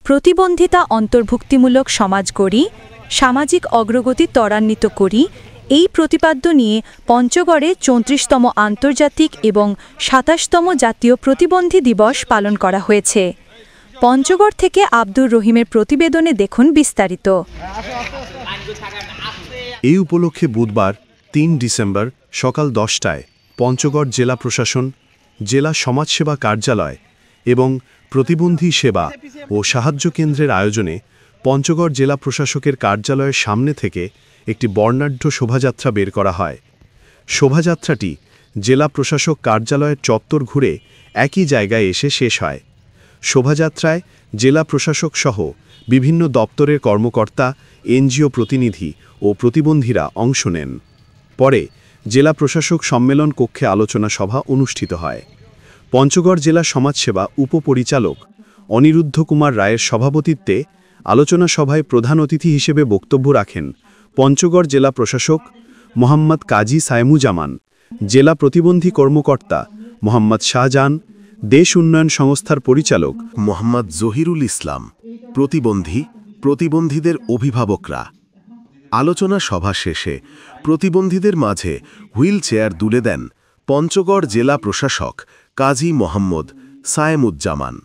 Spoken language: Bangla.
প্রতিবন্ধিতা অন্তর্ভুক্তিমূলক সমাজ গড়ি, সামাজিক অগ্রগতি ত্বরান্বিত করি, এই প্রতিপাদ্য নিয়ে পঞ্চগড়ে 34তম আন্তর্জাতিক এবং 27তম জাতীয় প্রতিবন্ধী দিবস পালন করা হয়েছে। পঞ্চগড় থেকে আব্দুর রহিমের প্রতিবেদনে দেখুন বিস্তারিত। এই উপলক্ষে বুধবার ৩ ডিসেম্বর সকাল 10টায় পঞ্চগড় জেলা প্রশাসন, জেলা সমাজসেবা কার্যালয় এবং প্রতিবন্ধী সেবা ও সাহায্য কেন্দ্রের আয়োজনে পঞ্চগড় জেলা প্রশাসকের কার্যালয়ের সামনে থেকে একটি বর্ণাঢ্য শোভাযাত্রা বের করা হয়। শোভাযাত্রাটি জেলা প্রশাসক কার্যালয়ের চত্বর ঘুরে একই জায়গায় এসে শেষ হয়। শোভাযাত্রায় জেলা প্রশাসক সহ বিভিন্ন দপ্তরের কর্মকর্তা, এনজিও প্রতিনিধি ও প্রতিবন্ধীরা অংশ নেন। পরে জেলা প্রশাসক সম্মেলন কক্ষে আলোচনা সভা অনুষ্ঠিত হয়। পঞ্চগড় জেলা সমাজসেবা উপপরিচালক অনিরুদ্ধ কুমার রায়ের সভাপতিত্বে আলোচনা সভায় প্রধান অতিথি হিসেবে বক্তব্য রাখেন পঞ্চগড় জেলা প্রশাসক মোহাম্মদ কাজী সাইমুজামান, জেলা প্রতিবন্ধী কর্মকর্তা মোহাম্মদ শাহজাহান, দেশ উন্নয়ন সংস্থার পরিচালক মোহাম্মদ জহিরুল ইসলাম, প্রতিবন্ধীদের অভিভাবকরা। আলোচনা সভা শেষে প্রতিবন্ধীদের মাঝে হুইল চেয়ার তুলে দেন পঞ্চগড় জেলা প্রশাসক কাজী মোহাম্মদ সায়েমুজ্জামান।